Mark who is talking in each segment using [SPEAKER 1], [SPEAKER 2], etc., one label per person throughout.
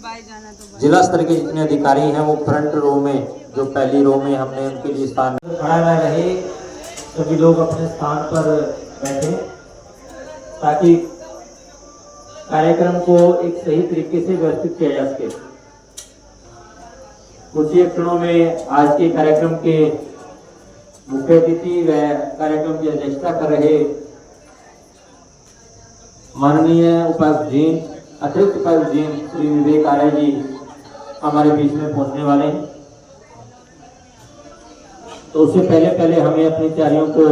[SPEAKER 1] जिला स्तर के जितने अधिकारी हैं वो फ्रंट रो में, जो पहली रो में हमने उनके लिए स्थान
[SPEAKER 2] खड़ा न रहे, सभी लोग अपने स्थान पर बैठे ताकि कार्यक्रम को एक सही तरीके से व्यवस्थित किया जा सके। कुछ ही क्षणों में आज के कार्यक्रम के मुख्य अतिथि व कार्यक्रम की अध्यक्षता कर रहे माननीय उपायुक्त जी, अतिरिक्त उपायुक्त जी श्री विवेक आर्य जी हमारे बीच में पहुंचने वाले हैं। तो उससे पहले हमें अपनी तैयारियों को,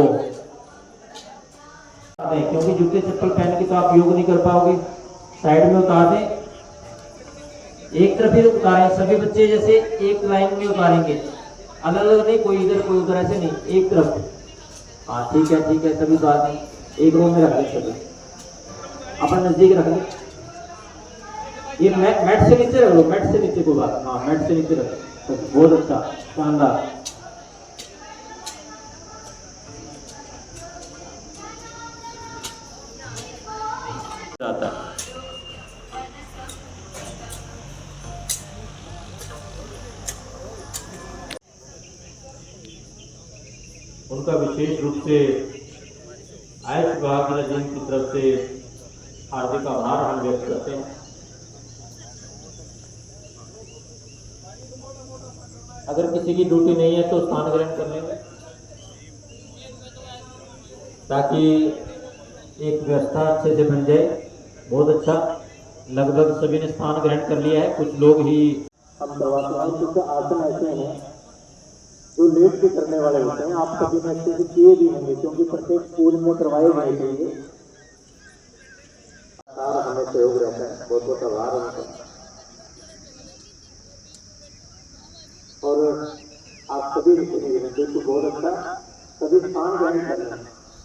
[SPEAKER 2] क्योंकि जूते चप्पल पहन के तो आप योग नहीं कर पाओगे, साइड में उतार दें, एक तरफ ही उतारें। सभी बच्चे जैसे एक लाइन में उतारेंगे, अलग अलग नहीं, कोई इधर कोई उधर, ऐसे नहीं, एक तरफ। हाँ ठीक है, सभी उतार दें, एक रो में रख दें, सभी अपना नजदीक रख लें। ये मैट से नीचे रख लो, मैट से नीचे को बात, हाँ मैट से नीचे रख, बहुत अच्छा, शानदार। उनका विशेष रूप से आयुष विभाग की तरफ से हार्दिक आभार हम व्यक्त करते हैं। अगर किसी की ड्यूटी नहीं है तो स्थान ग्रहण कर लेंगे ताकि एक व्यवस्था अच्छे से बन जाए। बहुत अच्छा, लगभग सभी ने स्थान ग्रहण कर लिया है, कुछ लोग ही हम करवाते हैं। क्योंकि आसन ऐसे हैं जो लेट भी करने वाले होते हैं, आप सभी ने अच्छे से किए भी होंगे क्योंकि प्रत्येक स्कूल में करवाए गए थे। हमें सहयोग रहता है, बहुत बहुत आभार उनका। और आप सभी बिल्कुल बहुत अच्छा, सभी स्थान ग्रहण कर रहे हैं।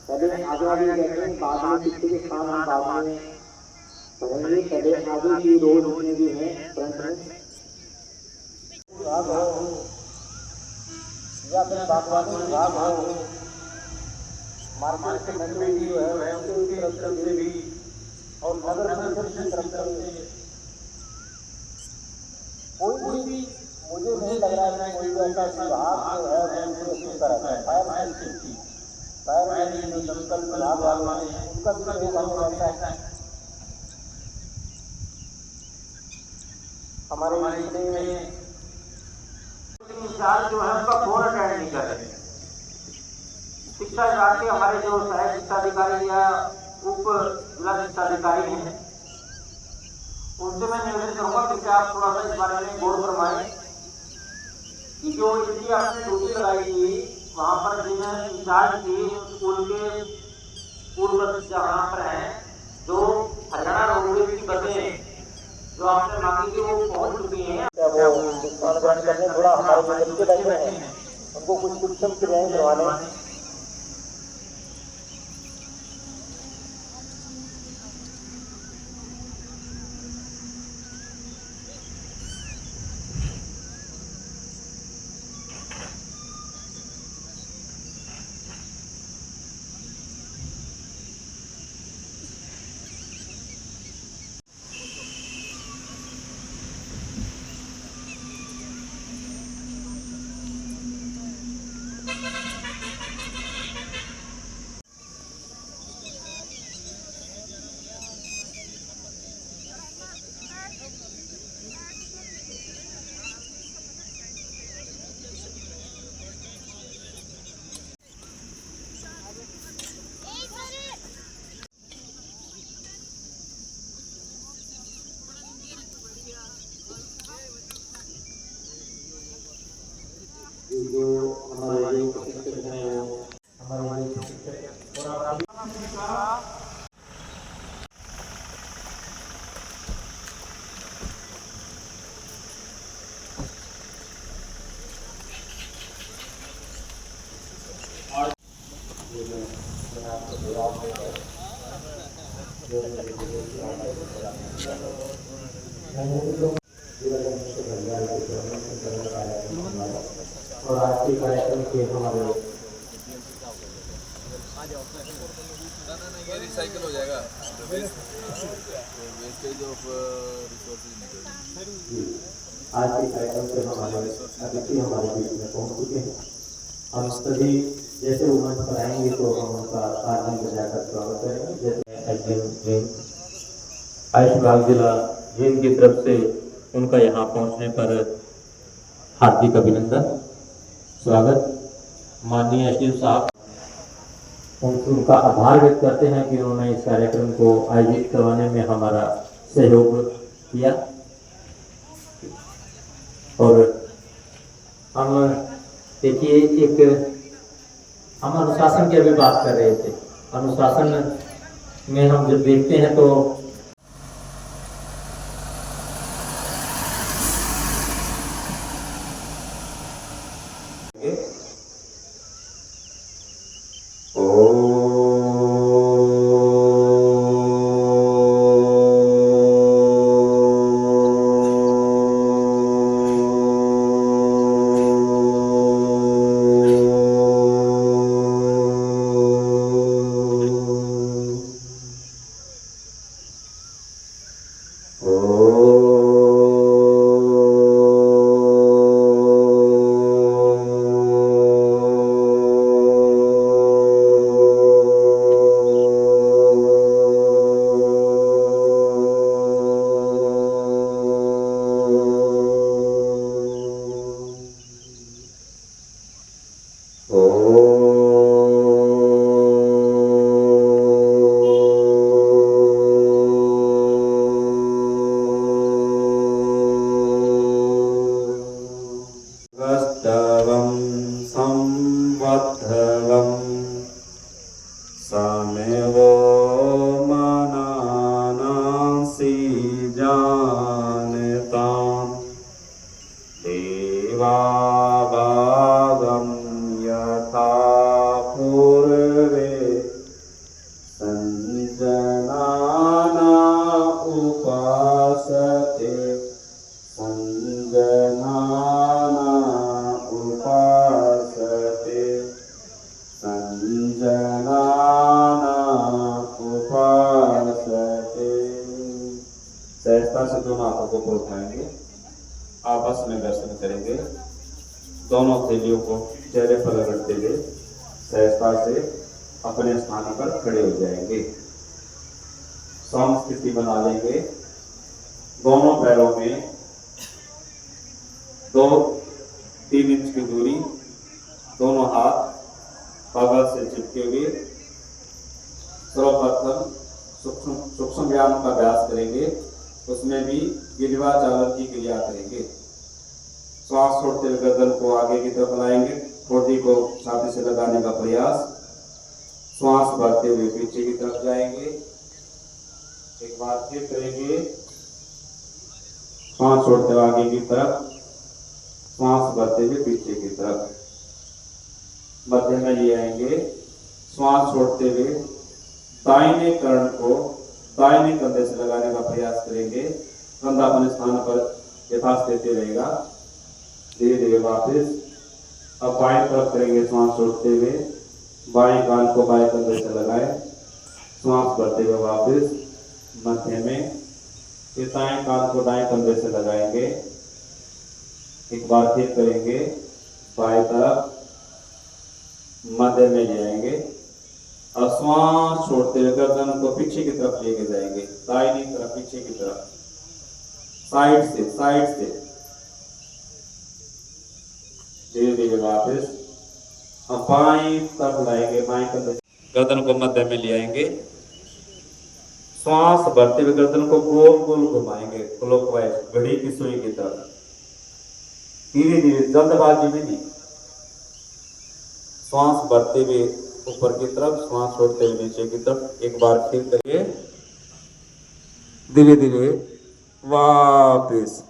[SPEAKER 2] पहले आगे कहते हैं, बाद में पीछे के स्थान हम बाद में करेंगे। पहले आगे की रोड जितने भी हैं फ्रंट में या फिर बागवानी विभाग हो, मार्केट कमेटी जो है उनकी तरफ से भी और नगर परिषद की तरफ से कोई भी, मुझे नहीं लग रहा है कोई ऐसा विभाग जो है उनको सुनता रहता है। फायर सेफ्टी, फायर दमकल विभाग वाले हैं, उनका भी सहयोग हमें रहता है। हमारे इसमें इंचार्ज जो है उनका फोन अटेंड नहीं कर रहे। शिक्षा विभाग के हमारे जो सहायक शिक्षा अधिकारी या उप जिला शिक्षा अधिकारी हैं, उनसे मैं निवेदन करूंगा कि आप थोड़ा सा इस बारे में गौर फरमाएं कि जो यदि आपने ड्यूटी लगाई थी वहाँ पर जिन्हें इंचार्ज थी स्कूल के पूर्व जहाँ पर है, जो हरियाणा रोडवेज की बसें जो आपने मांगी थी वो पहुँच चुकी हैं। वो स्थान ग्रहण करने थोड़ा हमारे जो बच्चे बैठे हैं उनको कुछ सूक्ष्म क्रियाएं करवाने। जो हमारे जो शिक्षक हैं वो हमारे जो शिक्षक और और आज के कार्यक्रम के हमारे
[SPEAKER 3] रिसाइकल हो जाएगा, वेस्टेज ऑफ रिसोर्सेज निकलेगी।
[SPEAKER 1] आज के कार्यक्रम से हमारे अतिथि हमारे बीच में पहुंच चुके हैं। हम सभी जैसे वो मंच पर आएंगे तो हम उनका ताली बजाकर स्वागत करेंगे। जैसे एसडीएम आयुष जिला जींद की तरफ से उनका यहाँ पहुँचने पर हार्दिक अभिनंदन, स्वागत। माननीय एसडीएम साहब, उनका आभार व्यक्त करते हैं कि उन्होंने इस कार्यक्रम को आयोजित करवाने में हमारा सहयोग किया। और हम देखिए, एक हम अनुशासन की अभी बात कर रहे थे। अनुशासन में हम जब देखते हैं तो सहजता से दोनों हाथों को उठाएंगे, आपस में दर्शन करेंगे। दोनों थैलियों को चेहरे पर रगड़ते हुए सहजता से अपने स्थान पर खड़े हो जाएंगे। सम स्थिति बना लेंगे। दोनों पैरों में 2-3 इंच की दूरी, दोनों हाथ बगल से चिपके हुए। सर्वप्रथम सूक्ष्म व्यायाम का अभ्यास करेंगे, उसमें भी गिरवा चालन की क्रिया करेंगे। श्वास छोड़ते हुए गर्दन को आगे की तरफ लाएंगे, ठोड़ी को छाती से लगाने का प्रयास। श्वास भरते हुए पीछे की तरफ जाएंगे, एक बार फिर करेंगे। श्वास छोड़ते हुए आगे की तरफ, श्वास भरते हुए पीछे की तरफ। मध्य में ले आएंगे। श्वास छोड़ते हुए दाहिने कर्ण को दाहिने कंधे से लगाने का प्रयास करेंगे। कंधा अपने स्थान पर यथास्थित रहेगा। धीरे धीरे वापस अब बाएं तरफ करेंगे। श्वास छोड़ते हुए बाएं कान को बाएं कंधे से लगाए, श्वास भरते हुए वापस मध्य में। फिर दाएं कान को दाएं कंधे से लगाएंगे, एक बार फिर करेंगे। बाएं तरफ मध्य में ले आएंगे और श्वास छोड़ते हुए गर्दन को पीछे की तरफ लेके जाएंगे, दाहिनी तरफ पीछे की तरफ, साइड से धीरे धीरे वापस अब बाएं तरफ लाएंगे। बाएं कंधे गर्दन को मध्य में ले आएंगे। श्वास भरते हुए गर्दन को गोल गोल घुमाएंगे, क्लॉकवाइज, घड़ी की सुई की तरफ। धीरे धीरे, जल्दबाजी में नहीं। श्वास भरते हुए ऊपर की तरफ, श्वास छोड़ते हुए नीचे की तरफ। एक बार फिर करिए, धीरे धीरे वापस।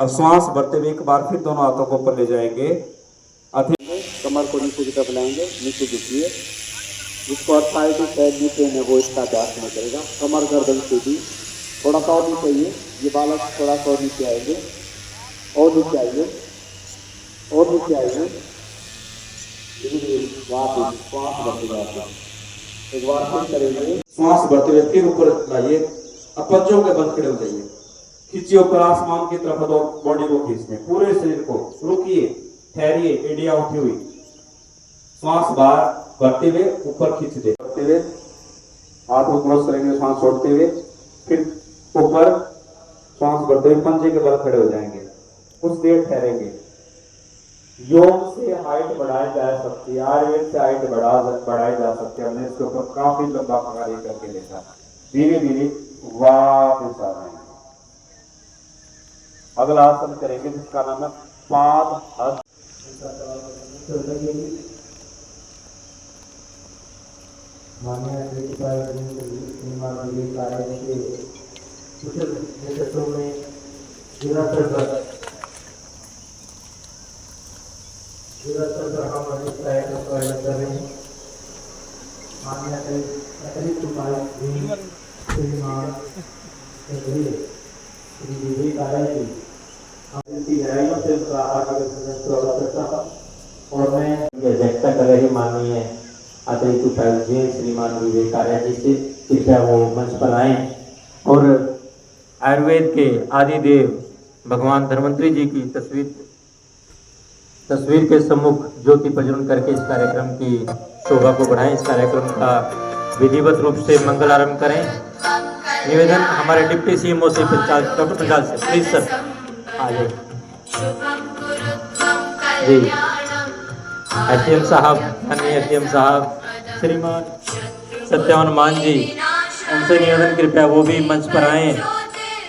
[SPEAKER 1] अब श्वास भरते हुए एक बार फिर दोनों हाथों को ऊपर ले जाएंगे। कमर को नीचे की तरफ लाएंगे, नीचे झुकिए। जिसको अर्थाइटिस है, नीचे में, वो इसका अभ्यास नहीं करेगा। कमर गर्दन से भी थोड़ा सा और नीचे आइए। ये बालक थोड़ा सा और नीचे आएंगे, और नीचे आइए, और नीचे आइए। वापस श्वास भरते जाते हैं। एक बार फिर करेंगे, श्वास भरते हुए फिर ऊपर लाइए, अब पंजों के बल खड़े हो जाइए, खींचिए ऊपर आसमान की तरफ, दो बॉडी को खींचते हैं, पूरे शरीर को, रुकिए, ठहरिए, एडिया उठी हुई, श्वास बाहर भरते हुए ऊपर खींच दे, भरते हुए हाथ को क्रॉस करेंगे, श्वास छोड़ते हुए फिर ऊपर श्वास भरते हुए पंजे के बल खड़े हो जाएंगे, कुछ देर ठहरेंगे। योग से हाइट बढ़ाई जा सकती है, आयुर्वेद से हाइट बढ़ाई जा सकती है, हमने इसके ऊपर काफी लंबा कार्य करके देखा। धीरे धीरे वापस आ रहे हैं। अगला आसन करेंगे जिसका नाम है पाद हस्त।
[SPEAKER 4] और मैं व्यक्त कर रहे माननीय अतिरिक्त उपायुक्त जी श्रीमान विवेकार्य जी से कृपया वो मंच पर आए और आयुर्वेद के आदि देव भगवान धन्वंतरी जी की तस्वीर के सम्मुख ज्योति प्रज्वलन करके इस कार्यक्रम की शोभा को बढ़ाएं। इस कार्यक्रम का विधिवत रूप से मंगल आरंभ करें। निवेदन हमारे डिप्टी सीएमओ से डॉक्टर पंचाल से, प्लीज सर आइए जी। एसडीएम साहब, माननीय एसडीएम साहब श्रीमान सत्यवान मान जी, उनसे निवेदन कृपया वो भी मंच पर आएँ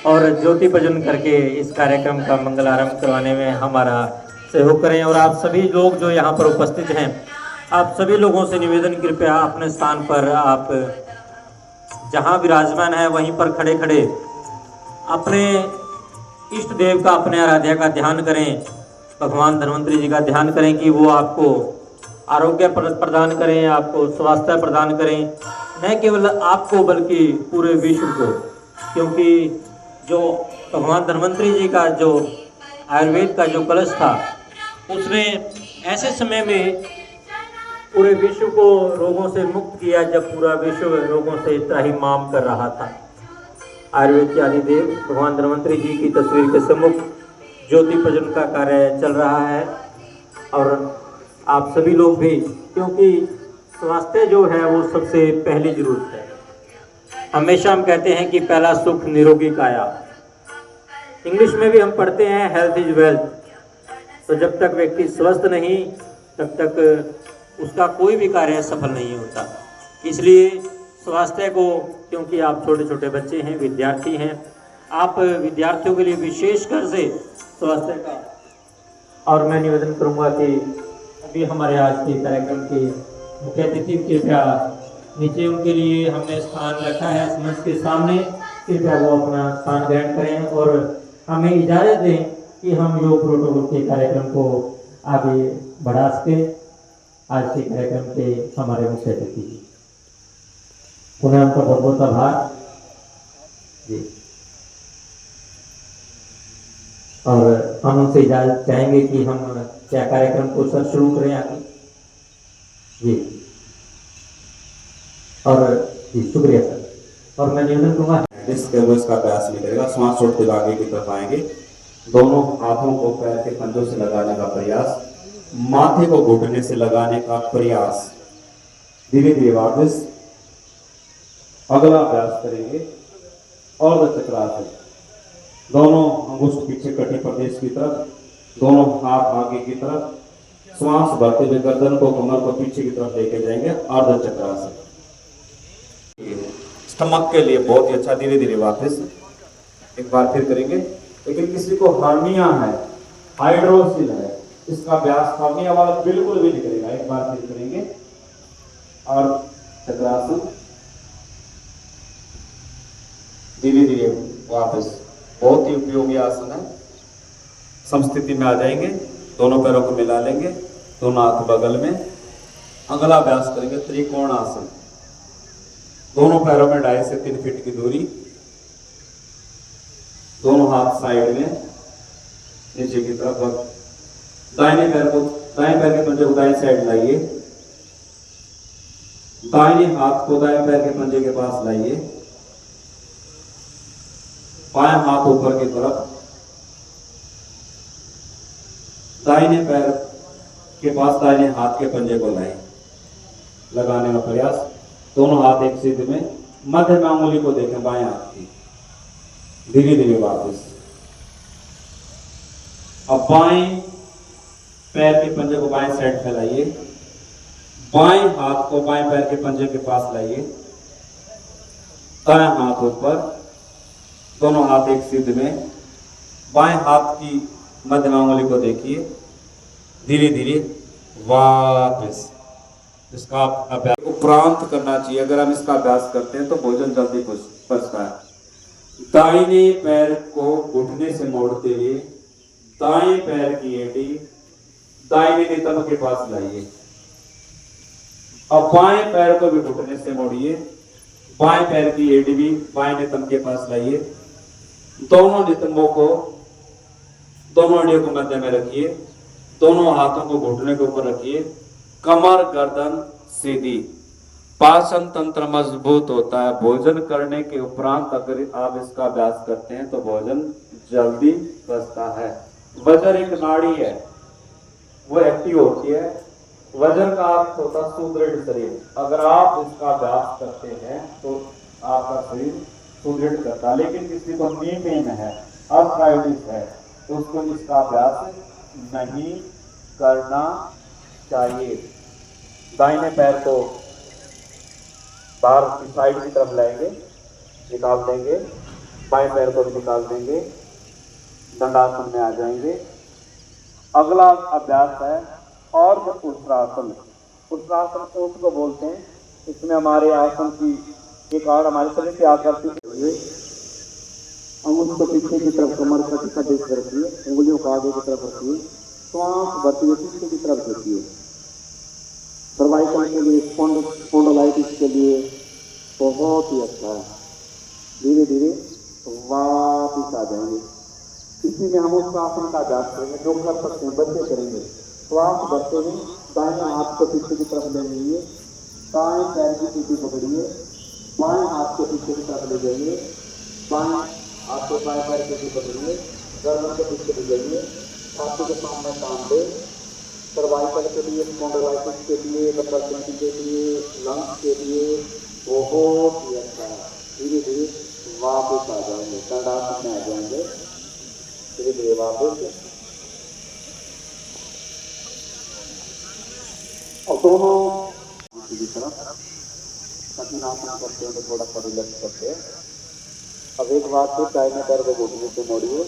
[SPEAKER 4] और ज्योति प्रज्वलन करके इस कार्यक्रम का मंगल आरंभ करवाने में हमारा सहयोग करें। और आप सभी लोग जो यहाँ पर उपस्थित हैं, आप सभी लोगों से निवेदन कृपया अपने स्थान पर, आप जहाँ विराजमान है वहीं पर खड़े खड़े अपने इष्ट देव का, अपने आराध्या का ध्यान करें, भगवान धन्वंतरी जी का ध्यान करें कि वो आपको आरोग्य प्रदान करें, आपको स्वास्थ्य प्रदान करें, न केवल आपको बल्कि पूरे विश्व को। क्योंकि जो भगवान धन्वंतरी जी का जो आयुर्वेद का जो कलश था, उसने ऐसे समय में पूरे विश्व को रोगों से मुक्त किया जब पूरा विश्व रोगों से त्राहिमाम कर रहा था। आयुर्वेद के आदि देव भगवान धन्वंतरी जी की तस्वीर के सम्मुख ज्योति प्रज्वलन का कार्य चल रहा है और आप सभी लोग भी, क्योंकि स्वास्थ्य जो है वो सबसे पहली जरूरत है। हमेशा हम कहते हैं कि पहला सुख निरोगी काया। इंग्लिश में भी हम पढ़ते हैं हेल्थ इज वेल्थ। तो जब तक व्यक्ति स्वस्थ नहीं, तब तक उसका कोई भी कार्य सफल नहीं होता। इसलिए स्वास्थ्य को, क्योंकि आप छोटे छोटे बच्चे हैं, विद्यार्थी हैं, आप विद्यार्थियों के लिए विशेषकर से स्वास्थ्य का, और मैं निवेदन करूंगा कि अभी हमारे आज के कार्यक्रम के मुख्य अतिथि कृपया नीचे उनके लिए हमने स्थान रखा है मंच के सामने, कृपया वो अपना स्थान ग्रहण करें और हमें इजाज़त दें कि हम योग प्रोटोकॉल के कार्यक्रम को आगे बढ़ा सकें। आज के कार्यक्रम के हमारे मुख्य अतिथि जी, पुनः उनका बहुत बहुत आभार जी। और हम उनसे इजाजत चाहेंगे कि हम क्या कार्यक्रम को सर शुरू करें आगे जी। और जी शुक्रिया सर। और मैं निवेदन करूँगा
[SPEAKER 1] इसका प्रयास नहीं करेगा, श्वास छोड़ते हुए आगे की तरफ आएंगे, दोनों हाथों को पैर के पंजों से लगाने का प्रयास, माथे को घुटने से लगाने का प्रयास, धीरे धीरे वापस। अगला अभ्यास करेंगे और चक्रासन, दोनों अंगुष्ठ पीछे कटी प्रदेश की तरफ, दोनों हाथ आगे की तरफ, श्वास भरते हुए गर्दन को, कमर को पीछे की तरफ लेके जाएंगे, अर्ध चक्रासन। स्टमक के लिए बहुत ही अच्छा। धीरे धीरे वापस एक बार फिर करेंगे। लेकिन किसी को हर्निया है, हाइड्रोसिल है, इसका अभ्यास हर्निया वाला बिल्कुल भी नहीं करेगा। एक बार फिर करेंगे और चक्रासन, धीरे धीरे वापस। बहुत ही उपयोगी आसन है। समस्थिति में आ जाएंगे, दोनों पैरों को मिला लेंगे, दोनों हाथ बगल में। अगला अभ्यास करेंगे त्रिकोण आसन, दोनों पैरों में 2.5 से 3 फीट की दूरी, दोनों हाथ साइड में नीचे की तरफ, दाहिने पैर के पंजे को दाहिनी साइड लाइए, दाहिने हाथ को दाएं पैर के पंजे के पास लाइए, बाएं हाथ ऊपर की तरफ, दाहिने पैर के पास दाहिने हाथ के पंजे को लाएं, लगाने का प्रयास, दोनों हाथ एक सीध में, मध्य में अंगुली को देखें बाएं हाथ की, धीरे धीरे वापस। अब बाएं पैर के पंजे को बाएं साइड फैलाइए, बाएं हाथ को बाएं पैर के पंजे के पास लाइए, दाएं हाथ ऊपर, दोनों हाथ एक सीध में, बाएं हाथ की मध्य अंगुली को देखिए, धीरे धीरे वापस। इसका अभ्यास उपरांत करना चाहिए। अगर हम इसका अभ्यास करते हैं तो भोजन जल्दी पचता है। दाहिने पैर को घुटने से मोड़ते हुए दाएं पैर की एड़ी दाहिने नितंब के पास लाइए। अब बाएं पैर को भी घुटने से मोड़िए, बाएं पैर की एड़ी भी बाएं नितंब के पास लाइए। दोनों नितंबों को, दोनों एड़ियों को मध्य में रखिए, दोनों हाथों को घुटने के ऊपर रखिए, कमर गर्दन सीधी। पाचन तंत्र मजबूत होता है। भोजन करने के उपरांत अगर आप इसका अभ्यास करते हैं तो भोजन जल्दी पचता है। वजन एक नाड़ी है, वो एक्टिव होती है। वजन का अर्थ होता है सुदृढ़ शरीर। अगर आप इसका अभ्यास करते हैं तो आपका शरीर सुदृढ़ करता है। लेकिन किसी को नी पेन है, आर्थराइटिस है, तो उसको इसका अभ्यास नहीं करना चाहिए। दाहिने पैर को बाहर की साइड की तरफ लाएंगे, निकाल देंगे, बाएं पैर को भी निकाल देंगे, दंडासन में आ जाएंगे। अगला अभ्यास है और उत्तरासन। उत्तरासन को बोलते हैं। इसमें हमारे आसन की एक और हमारे शरीर की आकृति हुई, अंगुली को पीछे की तरफ कमर का देख रखिए, उंगलियों को आगे की तरफ रखिए, श्वास भरती हुई पीछे की तरफ रखिए। सर्वाइकल के लिए, स्पॉन्डिलाइटिस के लिए बहुत ही अच्छा है। धीरे धीरे वापिस आ जाएंगे। इसी में हम उस आसन का अभ्यास करेंगे जो कर सकते हैं, बच्चे करेंगे। श्वास भरते हुए दाहिने हाथ को पीछे की तरफ ले जाइए, दाएं पैर की पीछे पकड़िए, बाएं हाथ को पीछे की तरफ ले जाइए, बाएं हाथ को बाएं पैर के पीछे पकड़िए, गर्दन के पीछे ले जाइए, छाती के सामने टांग दे। सर्वाइकल के लिए, स्पॉन्डिलाइटिस के लिए, डिप्रेशन के लिए, लंग्स के लिए बहुत ही अच्छा है। धीरे धीरे वापस आ जाएंगे, दंडासन में आ जाएंगे। धीरे धीरे वापस। और दोनों की तरफ कठिन आसन करते हैं तो थोड़ा सा रिलैक्स करते हैं। अब एक बार फिर दाहिने पैर को घुटने से मोड़िए,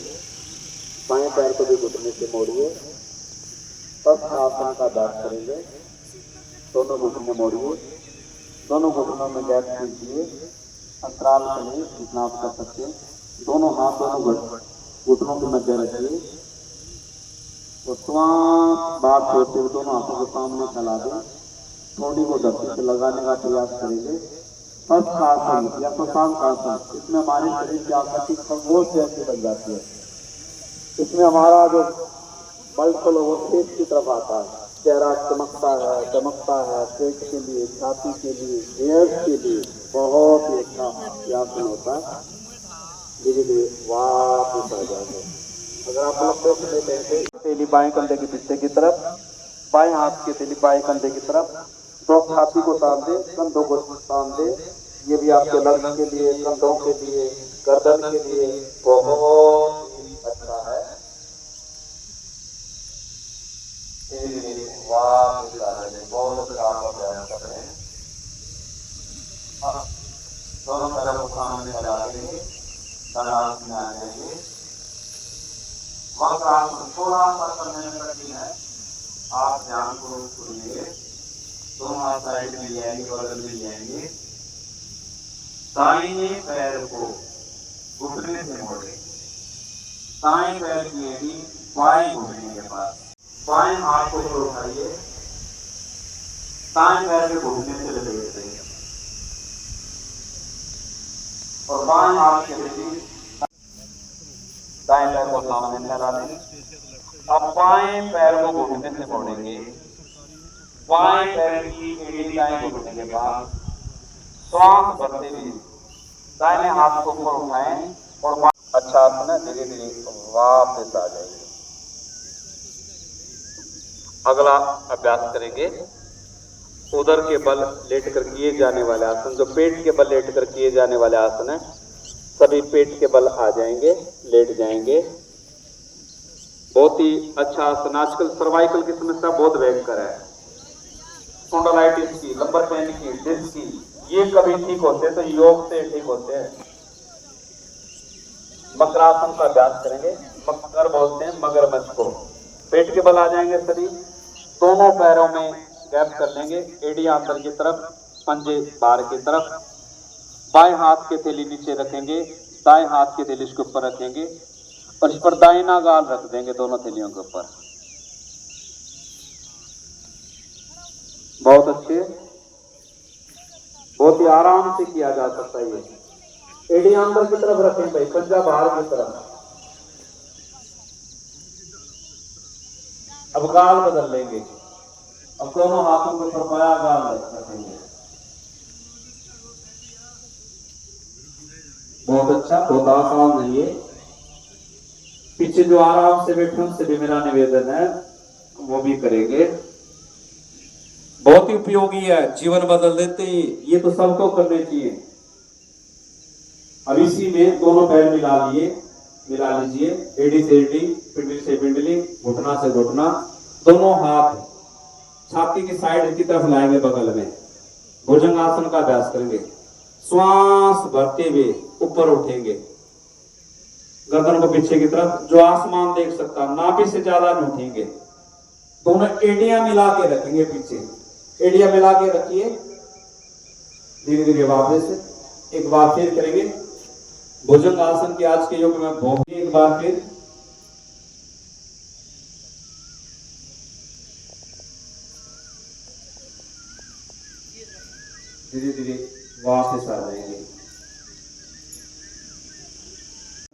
[SPEAKER 1] बाएं पैर को भी घुटने से मोड़िए। तब आसन का अभ्यास करेंगे। दोनों घुटने मोड़िए, दोनों घुटनों में गैप कीजिए, अंतराल करें जितना आप कर सकते हैं। दोनों हाथ दोनों घुटनों के मध्य रखिए तो श्वास बाहर छोड़ते हुए दोनों हाथों को सामने फैला दें। थोड़ी को धरती से लगाने का प्रयास करेंगे। आसन या शशांक आसन, इसमें हमारे शरीर की आकृति खरगोश जैसी बन जाती है। इसमें हमारा जो बल्कल वो पेट की तरफ आता है, चेहरा चमकता है। पेट के लिए, छाती के लिए, हेयर्स के लिए बहुत ही अच्छा आसन होता है। धीरे धीरे वापस आ जाएंगे। अगर आप लोग लेते हैं तेली बाएं कंधे के पीछे की तरफ, बाएं हाथ की तेली बाएं कंधे की तरफ, तो छाती को तान दे, कंधों को तान दे। ये भी आपके लंग्स के लिए, कंधों के लिए, गर्दन के लिए बहुत ही अच्छा है। वापस आ जाएंगे, बहुत काम अभ्यास कर रहे हैं। दोनों तरफ को सामने फैला देंगे, दंडासन में आ जाएंगे। वक्रासन थोड़ा सा करने में कठिन है, आप ध्यान को सुनिए। दोनों हाथ साइड में ले आएंगे, बगल में ले आएंगे। दाहिने पैर को घुटने से मोड़े, दाएं पैर की एड़ी बाएं घुटने के पास, बाएं हाथ को उठाइए, दाएं पैर के घुटने से लपेट देंगे और बाएं हाथ के एड़ी दाएं पैर को सामने फैला देंगे। अब बाएं पैर को घुटने से मोड़ेंगे, बाएं पैर की एड़ी दाएं घुटने के पास, श्वास भरते हुए दाहिने हाथ को ऊपर उठाएं और अच्छा आसन है, धीरे धीरे वापस आ जाएंगे। अगला अभ्यास करेंगे उदर के बल लेट कर किए जाने वाले आसन, जो पेट के बल लेट कर किए जाने वाले आसन है, सभी पेट के बल आ जाएंगे, लेट जाएंगे। बहुत ही अच्छा आसन। आजकल सर्वाइकल की समस्या बहुत भयंकर है, स्पॉन्डिलाइटिस की, लंबर पेन की, डिस्क की, ये कभी ठीक होते हैं तो योग से ठीक होते हैं। मकरासन का अभ्यास करेंगे। मकर बोलते हैं मगरमच्छ को। पेट के बल आ जाएंगे सभी, दोनों पैरों में गैप कर लेंगे, एड़ियां अंदर की तरफ, पंजे बाहर की तरफ। बाएं हाथ के थैली नीचे रखेंगे, दाएं हाथ के थैली इसके ऊपर रखेंगे और इस पर दाहिना गाल रख देंगे दोनों थैलियों के ऊपर। बहुत अच्छे, बहुत ही आराम से किया जा सकता है ये। एड़ियां अंदर की तरफ रखें भाई, पंजा बाहर की तरफ। अब गाल बदल लेंगे, अब दोनों हाथों के ऊपर बाया गाल रखेंगे। बहुत अच्छा, बहुत आसान है ये। पीछे जो आराम से बैठे उनसे भी मेरा निवेदन है वो भी करेंगे। बहुत ही उपयोगी है, जीवन बदल देते हैं ये तो सबको करने चाहिए। अब इसी में दोनों पैर मिला लीजिए, एड़ी से एड़ी, पिंडली से पिंडली, घुटना से घुटना। दोनों हाथ छाती की साइड की तरफ लाएंगे, बगल में भुजंगासन का अभ्यास करेंगे। श्वास भरते हुए ऊपर उठेंगे, गर्दन को पीछे की तरफ, जो आसमान देख सकता, नाभि से ज्यादा नहीं उठेंगे। दोनों एड़ियां मिला के रखेंगे, पीछे एड़ियां मिला के रखिए। धीरे धीरे वापस एक बार फिर करेंगे भुजंग आसन के आज के योग में। बहुत एक बार फिर धीरे धीरे वापस आ जाएंगे।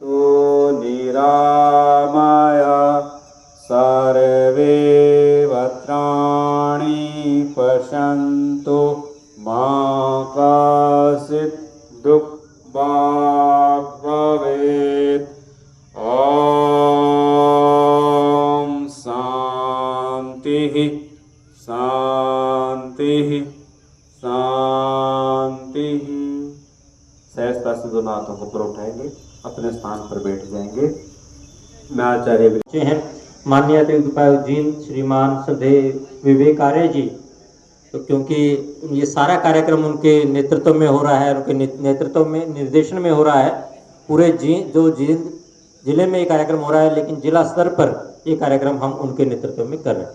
[SPEAKER 1] तो निरामय सर्वे भद्राणि पश्यन्तु मा कश्चित् दुःखभाग् भवेत्। ॐ शान्तिः शान्तिः शान्तिः। सहजता से दोनों हाथों को ऊपर उठाएंगे, अपने स्थान पर बैठ जाएंगे। मैं आचार्य
[SPEAKER 4] बच्चे हैं माननीय अतिरिक्त उपायुक्त जी श्रीमान श्रद्धेय विवेक आर्य जी। तो क्योंकि ये सारा कार्यक्रम उनके नेतृत्व में हो रहा है, उनके नेतृत्व में निर्देशन में हो रहा है, पूरे जिले में ये कार्यक्रम हो रहा है, लेकिन जिला स्तर पर ये कार्यक्रम हम उनके नेतृत्व में कर रहे हैं।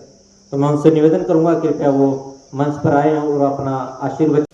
[SPEAKER 4] तो मैं उनसे निवेदन करूंगा कृपया वो मंच पर आए और अपना आशीर्वाद